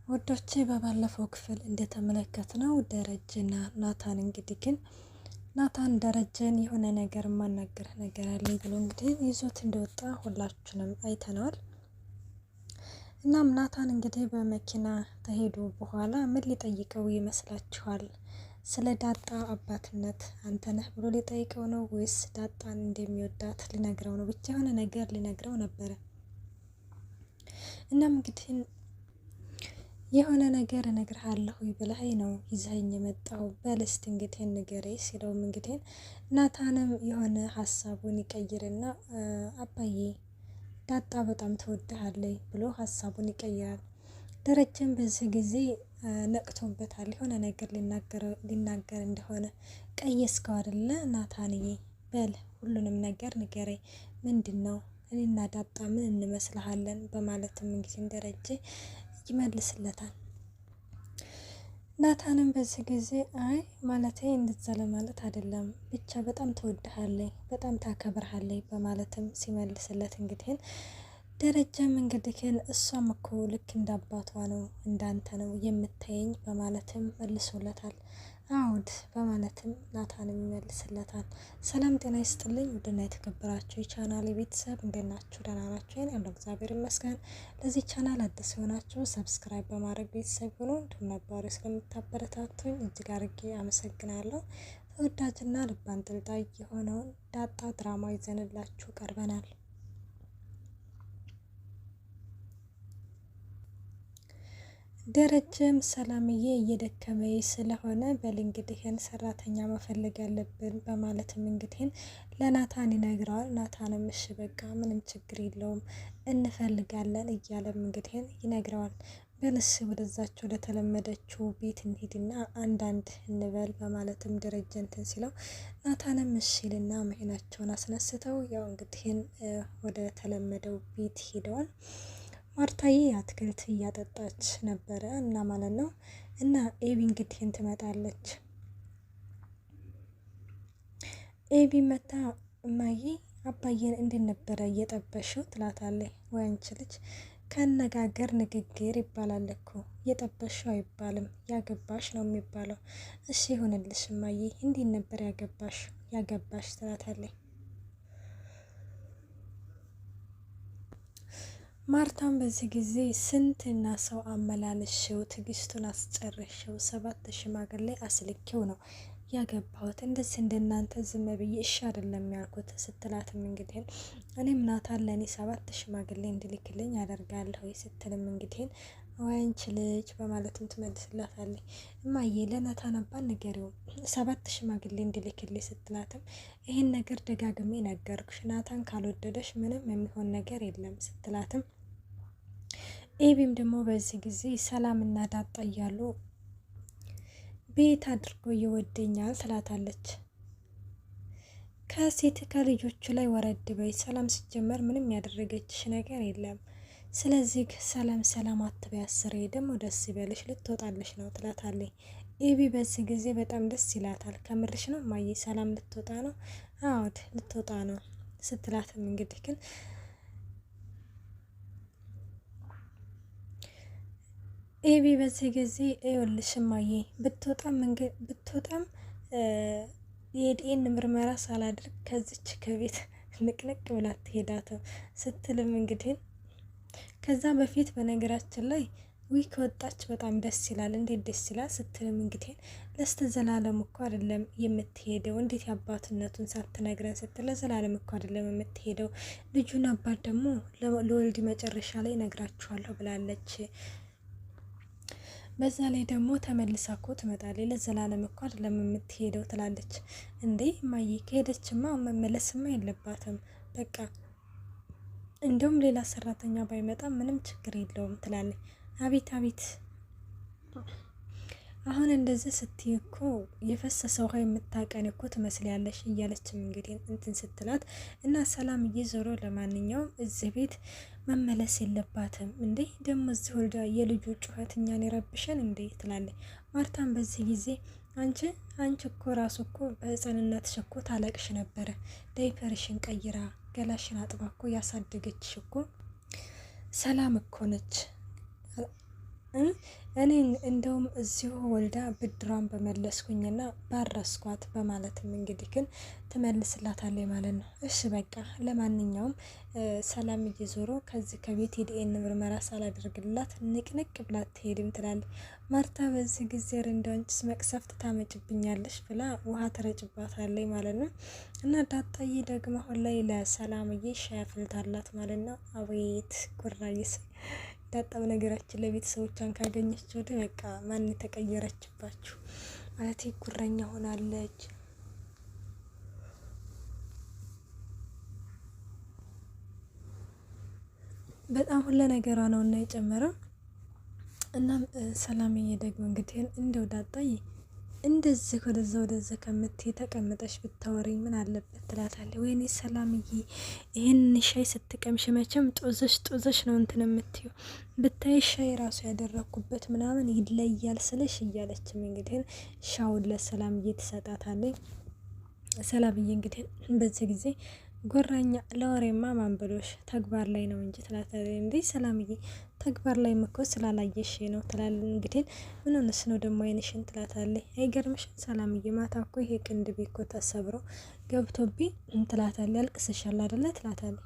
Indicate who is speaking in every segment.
Speaker 1: ወዶቼ በባለፈው ክፍል እንደተመለከትነው ደረጀና ናታን እንግዲህ ናታን ደረጀን የሆነ ነገር ማናገር ነገር አለ ብሎ እንግዲህ ይዞት እንደወጣ ሁላችንም አይተናል። እናም ናታን እንግዲህ በመኪና ተሄዱ በኋላ ምን ሊጠይቀው ይመስላችኋል? ስለ ዳጣ አባትነት አንተ ነህ ብሎ ሊጠይቀው ነው ወይስ ዳጣን እንደሚወዳት ሊነግረው ነው? ብቻ የሆነ ነገር ሊነግረው ነበረ። እናም እንግዲህ የሆነ ነገር እነግርሃለሁ ብለኸኝ ነው ይዘኸኝ የመጣው በልስት እንግዲህ ንገረኝ ሲለውም እንግዲህ ናታንም የሆነ ሀሳቡን ይቀይርና አባዬ ዳጣ በጣም ትወድሃለች ብሎ ሀሳቡን ይቀይራል። ደረጀም በዚህ ጊዜ ነቅቶበታል። የሆነ ነገር ሊናገር እንደሆነ ቀየስከው አይደለ ናታንዬ፣ በል ሁሉንም ነገር ንገረኝ፣ ምንድን ነው እኔና ዳጣ ምን እንመስልሃለን? በማለትም እንግዲህ ደረጀ ይመልስለታል። ናታንም በዚህ ጊዜ አይ ማለቴ እንደዛ ለማለት አይደለም፣ ብቻ በጣም ትወድሃለች፣ በጣም ታከብርሃለች በማለትም ሲመልስለት እንግዲህ ደረጀም እንግዲህ እሷም እኮ ልክ እንዳባቷ ነው እንዳንተ ነው የምታየኝ በማለትም መልሶለታል። አውድ በማለትም ናታንም ይመልስለታል። ሰላም ጤና ይስጥልኝ ውድና የተከበራችሁ የቻናል ቤተሰብ እንዴት ናችሁ? ደህና ናችሁ? ያለው እግዚአብሔር ይመስገን። ለዚህ ቻናል አዲስ የሆናችሁ ሰብስክራይብ በማድረግ ቤተሰብ ሆኖ እንዲሁም ነባሪ ስለምታበረታቱኝ እጅግ አድርጌ አመሰግናለሁ። ተወዳጅና ልብ አንጠልጣይ የሆነውን ዳጣ ድራማ ይዘንላችሁ ቀርበናል። ደረጀም ሰላምዬ እየደከመኝ ስለሆነ በል እንግዲህን ሰራተኛ መፈለግ ያለብን በማለትም እንግዲህን ለናታን ይነግረዋል። ናታንም እሺ በቃ ምንም ችግር የለውም እንፈልጋለን እያለም እንግዲህን ይነግረዋል። በልስ ወደዛቸው ወደተለመደችው ቤት እንሂድና አንዳንድ እንበል በማለትም ደረጀ እንትን ሲለው ናታንም እሺ ይልና መኪናቸውን አስነስተው ያው እንግዲህን ወደ ተለመደው ቤት ሄደዋል። ማርታዬ አትክልት እያጠጣች ነበረ እና ማለት ነው። እና ኤቢ እንግዲህ ትመጣለች። ኤቢ መታ እማዬ አባዬን እንዴት ነበረ እየጠበሽው ትላታለች። ወይ አንቺ ልጅ ከነጋገር ንግግር ይባላል እኮ እየጠበሽው አይባልም ያገባሽ ነው የሚባለው። እሺ ይሁንልሽ እማዬ እንዴት ነበር ያገባሽ ትላታለች። ማርታም በዚህ ጊዜ ስንትና ሰው አመላልሽው ትግስቱን አስጨረሽው 7 ሽማግሌ አስልኬው ነው ያገባሁት፣ እንደዚህ እንደናንተ ዝም ብዬ እሺ አይደለም ያልኩት ስትላትም እንግዲህ እኔም ናታን ለእኔ 7 ሽማግሌ እንድልክልኝ አደርጋለሁ ስትልም እንግዲህ ወይንች ልጅ በማለትም ትመልስላታለች። እማዬ ለናታን አባ ንገሪው 7 ሽማግሌ እንድልክልኝ ስትላትም ይህን ነገር ደጋግሜ ነገርኩሽ፣ ናታን ካልወደደሽ ምንም የሚሆን ነገር የለም ስትላትም ኤቢም ደግሞ በዚህ ጊዜ ሰላም እና ዳጣ እያሉ ቤት አድርጎ ይወደኛል ትላታለች። ከሴት ከልጆቹ ላይ ወረድ በይ፣ ሰላም ሲጀመር ምንም ያደረገችሽ ነገር የለም፣ ስለዚህ ሰላም ሰላም አትበይ፣ አስሬ ደግሞ ደስ ይበልሽ ልትወጣልሽ ነው ትላታለች። ኤቢ በዚህ ጊዜ በጣም ደስ ይላታል። ከምርሽ ነው ማየ ሰላም ልትወጣ ነው? አዎድ ልትወጣ ነው ስትላትም እንግዲህ ግን ኤቢ በዚህ ጊዜ ይኸውልሽ እማዬ ብትወጣም የዲኤን ምርመራ ሳላድርግ ከዚች ከቤት ንቅንቅ ብላ ትሄዳትም ስትልም እንግዲህ ከዛ በፊት በነገራችን ላይ ከወጣች በጣም ደስ ይላል፣ እንዴት ደስ ይላል ስትልም እንግዲህ ለስተዘላለም እኮ አይደለም የምትሄደው፣ እንዴት የአባትነቱን ሳትነግረን ስትል ለዘላለም እኮ አይደለም የምትሄደው፣ ልጁን አባት ደግሞ ለወልድ መጨረሻ ላይ ነግራችኋለሁ ብላለች። በዛ ላይ ደግሞ ተመልሳ እኮ ትመጣለች፣ ለዘላለም እኮ አይደለም የምትሄደው ትላለች። እንዴ እማዬ ከሄደችማ መመለስማ የለባትም በቃ እንዲሁም ሌላ ሰራተኛ ባይመጣ ምንም ችግር የለውም ትላለች። አቤት አቤት አሁን እንደዚህ ስትይ እኮ የፈሰሰ ውሃ የምታቀን እኮ ትመስላለሽ እያለችም እንግዲህ እንትን ስትላት እና ሰላምዬ ዞሮ ለማንኛውም እዚህ ቤት መመለስ የለባትም እንዴ ደግሞ እዚህ ወልዳ የልጁ ጩኸት እኛን የረብሸን እንዴ ትላለች። ማርታን በዚህ ጊዜ አንቺ እኮ ራሱ እኮ በህፃንነትሽ እኮ ታለቅሽ ነበረ፣ ዳይፐርሽን ቀይራ ገላሽን አጥባ እኮ ያሳደገችሽ እኮ ሰላም እኮ ነች እኔ እንደውም እዚሁ ወልዳ ብድሯን በመለስኩኝና ባረስኳት በማለትም እንግዲህ ግን ትመልስላታለች ማለት ነው። እሺ በቃ ለማንኛውም ሰላም እየዞሮ ከዚህ ከቤት የዲኤን ምርመራ ሳላደርግላት ንቅንቅ ብላ ትሄድም ትላለች ማርታ። በዚህ ጊዜ እንደውንችስ መቅሰፍት ታመጭብኛለሽ ብላ ውሃ ትረጭባታለች ማለት ነው። እና ዳጣዬ ደግሞ አሁን ላይ ለሰላምዬ ሻይ አፍልታላት ማለት ነው። አቤት ጉራዬስ ዳጣ በነገራችን ለቤተሰቦቿን ካገኘች ወደ በቃ ማን ተቀየረችባችሁ ማለት ጉረኛ ሆናለች። በጣም ሁሉ ነገሯ ነው እና የጨመረው። እናም ሰላምዬ ደግሞ እንግዲህ እንደው ዳጣዬ እንደዚህ ወደዛ ከምትይ ተቀምጠሽ ብታወሪኝ ምን አለበት ትላታለች። ወይኔ ሰላምዬ ይህን ሻይ ስትቀምሽ መቼም ጦዘሽ ነው እንትን የምትዩ ብታይ ሻይ ራሱ ያደረኩበት ምናምን ይለያል ስልሽ እያለችም እንግዲህ ሻውን ለሰላምዬ ትሰጣታለች። ሰላምዬ እንግዲህ በዚህ ጊዜ ጎራኛ ለወሬማ ማንበሎሽ ተግባር ላይ ነው እንጂ ትላታለች። እንዴ ሰላምዬ ተግባር ላይ ምኮ ስላላየሽ ነው ትላለች። እንግዲህ ምን ሆነስ ነው ደግሞ አይንሽን ትላታለች። አይገርምሽም ሰላምዬ ማታ እኮ ይሄ ቅንድቤ እኮ ተሰብሮ ገብቶብኝ ትላታለች። ያልቅስሻል አይደለ ትላታለች።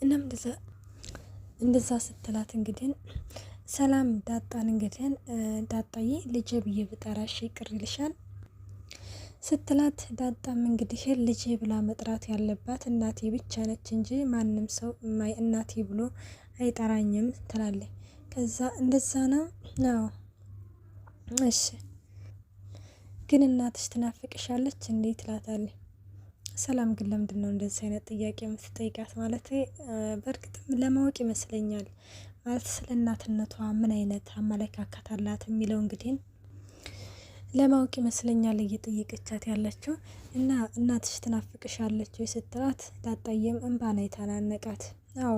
Speaker 1: እናም እንደዛ ስትላት እንግዲህ ሰላም ዳጣን እንግዲህ ዳጣዬ ልጄ ብዬ ብጠራሽ ይቅር ይልሻል ስትላት ዳጣም እንግዲህ ልጄ ብላ መጥራት ያለባት እናቴ ብቻ ነች እንጂ ማንም ሰው እናቴ ብሎ አይጠራኝም ትላለች። ከዛ እንደዛ ነው አዎ እሺ ግን እናትሽ ትናፍቅሻለች እንዴ ትላታለች። ሰላም ግን ለምንድን ነው እንደዚህ አይነት ጥያቄ የምትጠይቃት? ማለት በእርግጥም ለማወቅ ይመስለኛል ማለት ስለ እናትነቷ ምን አይነት አመለካከት አላት የሚለው እንግዲህ ለማወቅ ይመስለኛል እየጠየቀቻት ያለችው። እና እናትሽ ትናፍቅሻለች ወይ ስትላት ዳጣዬም እንባን የተናነቃት አዎ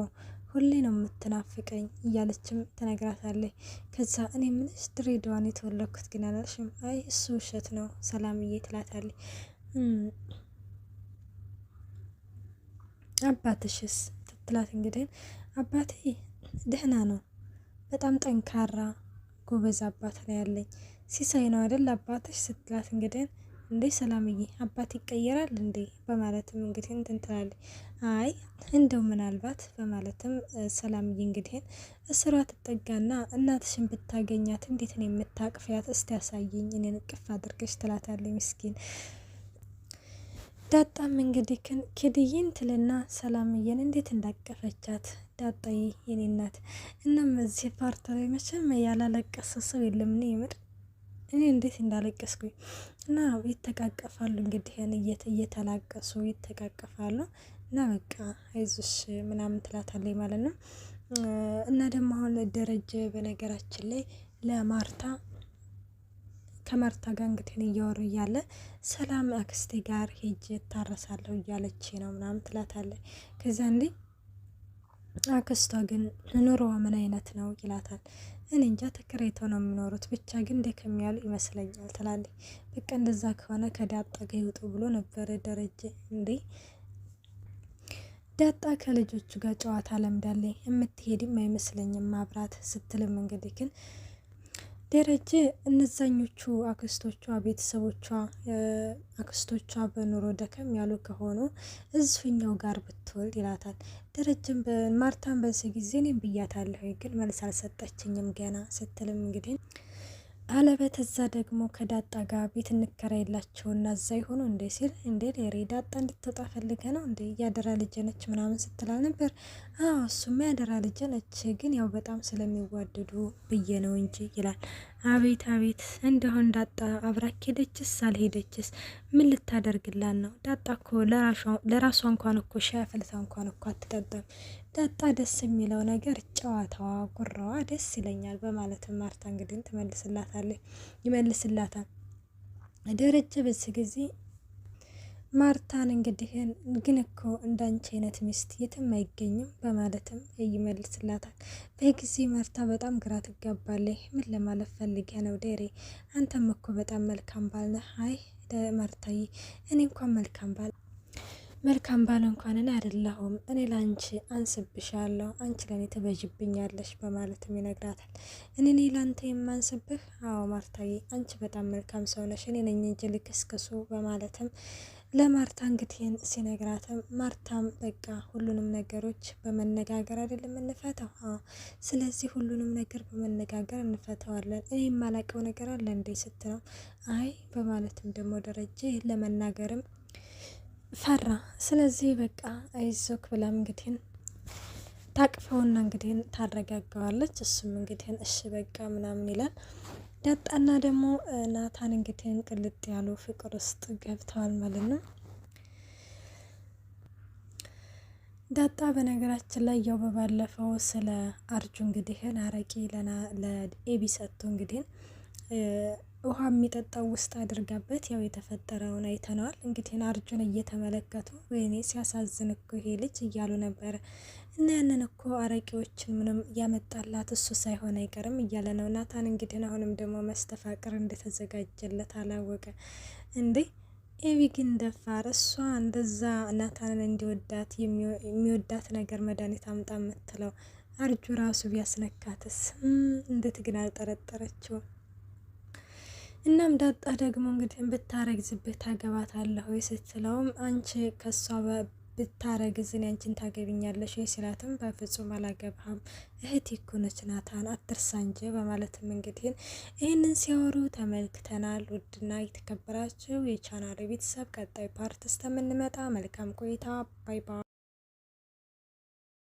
Speaker 1: ሁሌ ነው የምትናፍቀኝ እያለችም ትነግራታለች። ከዛ እኔ ምንሽ ድሬዳዋን የተወለድኩት ግን አላልሽም? አይ እሱ ውሸት ነው ሰላምዬ ትላታለች። አባትሽስ ትትላት እንግዲህ አባቴ ደህና ነው በጣም ጠንካራ ጎበዝ አባት ነው ያለኝ። ሲሳይ ነው አይደል አባትሽ ስትላት እንግዲህ እንዴ ሰላምዬ አባት ይቀየራል እንዴ በማለትም እንግዲህ እንትን ትላለች። አይ እንደው ምናልባት በማለትም ሰላምዬ እንግዲህ እስሯ ትጠጋና እናትሽን ብታገኛት እንዴት ነው የምታቅፊያት? እስቲ ያሳየኝ እኔን እቅፍ አድርገሽ ትላታለች። ምስኪን ዳጣም እንግዲህ ኪድይን ትልና ሰላምዬን እንዴት እንዳቀፈቻት ዳጣዬ የኔ እናት። እናም እዚህ ፓርት ላይ መቼም ያላለቀሰ ሰው የለም። እኔ የምር እኔ እንዴት እንዳለቀስኩኝ እና ይተቃቀፋሉ እንግዲህ እየተላቀሱ ይተቃቀፋሉ እና በቃ አይዞሽ ምናምን ትላታለች ማለት ነው። እና ደግሞ አሁን ደረጀ በነገራችን ላይ ለማርታ ከማርታ ጋር እንግዲህ እያወሩ እያለ ሰላም አክስቴ ጋር ሄጄ እታረሳለሁ እያለች ነው ምናምን ትላታለች። ከዛ እንዴ አክስቷ ግን ኑሮዋ ምን አይነት ነው ይላታል። እኔ እንጃ ተከራይተው ነው የሚኖሩት ብቻ ግን ደከም ያሉ ይመስለኛል ትላለች። በቃ እንደዛ ከሆነ ከዳጣ ጋር ይውጡ ብሎ ነበረ ደረጀ። እንዴ ዳጣ ከልጆቹ ጋር ጨዋታ ለምዳለች የምትሄድም አይመስለኝም ማብራት ስትልም እንግዲህ ግን ደረጀ እነዛኞቹ አክስቶቿ ቤተሰቦቿ አክስቶቿ በኑሮ ደከም ያሉ ከሆኑ እዚሁኛው ጋር ብትወልድ ይላታል። ደረጀም ማርታን በዚህ ጊዜ እኔም ብያታለሁ ግን መልስ አልሰጠችኝም ገና ስትልም እንግዲህ አለበት እዛ ደግሞ ከዳጣ ጋር ቤት እንከራይላቸውና እዛ ይሆኑ እንዴ ሲል እንዴ ሌሬ ዳጣ እንድትወጣ ፈልገ ነው እንዴ ያደራ ልጅ ነች ምናምን ስትላል ነበር። አዎ እሱማ ያደራ ልጅ ነች ግን ያው በጣም ስለሚዋደዱ ብዬ ነው እንጂ ይላል። አቤት አቤት እንደሆን ዳጣ አብራክ ሄደችስ አልሄደችስ ምን ልታደርግላት ነው? ዳጣ እኮ ለራሷ እንኳን እኮ ሻይ አፈልታ እንኳን እኮ አትጠጣም። ዳጣ ደስ የሚለው ነገር ጨዋታዋ ጉራዋ ደስ ይለኛል በማለት ማርታ እንግዲህ ትመልስላታለች ይመልስላታል። ደረጀ በዚህ ጊዜ ማርታን እንግዲህ ግን እኮ እንዳንቺ አይነት ሚስት የትም አይገኝም በማለትም ይመልስላታል። በጊዜ ማርታ በጣም ግራ ትጋባለች። ምን ለማለት ፈልጌ ነው ዴሬ አንተም እኮ በጣም መልካም ባል ነህ። አይ ማርታዬ እኔ እንኳን መልካም ባል መልካም ባል እንኳን እኔ አይደለሁም፣ እኔ ላንቺ አንስብሻለሁ፣ አንቺ ለኔ ትበዥብኛለሽ በማለትም ይነግራታል። እኔ ላንተ የማንስብህ? አዎ ማርታዬ፣ አንቺ በጣም መልካም ሰው ነሽ፣ እኔ ነኝ እንጂ ልክስክሱ በማለትም ለማርታ እንግዲህ ሲነግራትም ማርታም በቃ ሁሉንም ነገሮች በመነጋገር አይደለም እንፈታው። ስለዚህ ሁሉንም ነገር በመነጋገር እንፈታዋለን። እኔ የማላውቀው ነገር አለ እንዴ ስትለው አይ በማለትም ደግሞ ደረጀ ለመናገርም ፈራ። ስለዚህ በቃ አይዞክ ብላም እንግዲህ ታቅፈውና እንግዲህ ታረጋጋዋለች። እሱም እንግዲህ እሺ በቃ ምናምን ይላል። ዳጣና ደግሞ ናታን እንግዲህ ቅልጥ ያሉ ፍቅር ውስጥ ገብተዋል ማለት ነው። ዳጣ በነገራችን ላይ ያው በባለፈው ስለ አርጁ እንግዲህ አረቂ ለኤቢ ሰጥቶ እንግዲህ ውሃ የሚጠጣው ውስጥ አድርጋበት ያው የተፈጠረውን አይተነዋል። እንግዲህ አርጁን እየተመለከቱ ወይኔ ሲያሳዝን እኮ ይሄ ልጅ እያሉ ነበረ እና ያንን እኮ አረቂዎችን ምንም ያመጣላት እሱ ሳይሆን አይቀርም እያለ ነው ናታን። እንግዲህ አሁንም ደግሞ መስተፋቅር እንደተዘጋጀለት አላወቀ እንዴ። ኤቢ ግን ደፋር፣ እሷ እንደዛ ናታንን እንዲወዳት የሚወዳት ነገር መድኃኒት አምጣ የምትለው አርጁ ራሱ ቢያስነካትስ? እንዴት ግን አልጠረጠረችውም? እናም ዳጣ ደግሞ እንግዲህ ብታረግዝብህ ታገባታለህ ወይ ስትለውም አንቺ ከሷ ብታረግዝ እኔ አንቺን ታገቢኛለሽ ወይ ሲላትም በፍጹም አላገባህም እህቴ እኮ ነች ናታን አትርሳ እንጂ በማለትም እንግዲህ ይህንን ሲያወሩ ተመልክተናል። ውድና የተከበራችሁ የቻናል ቤተሰብ ቀጣይ ፓርት እስከምንመጣ መልካም ቆይታ። ባይ ባይ።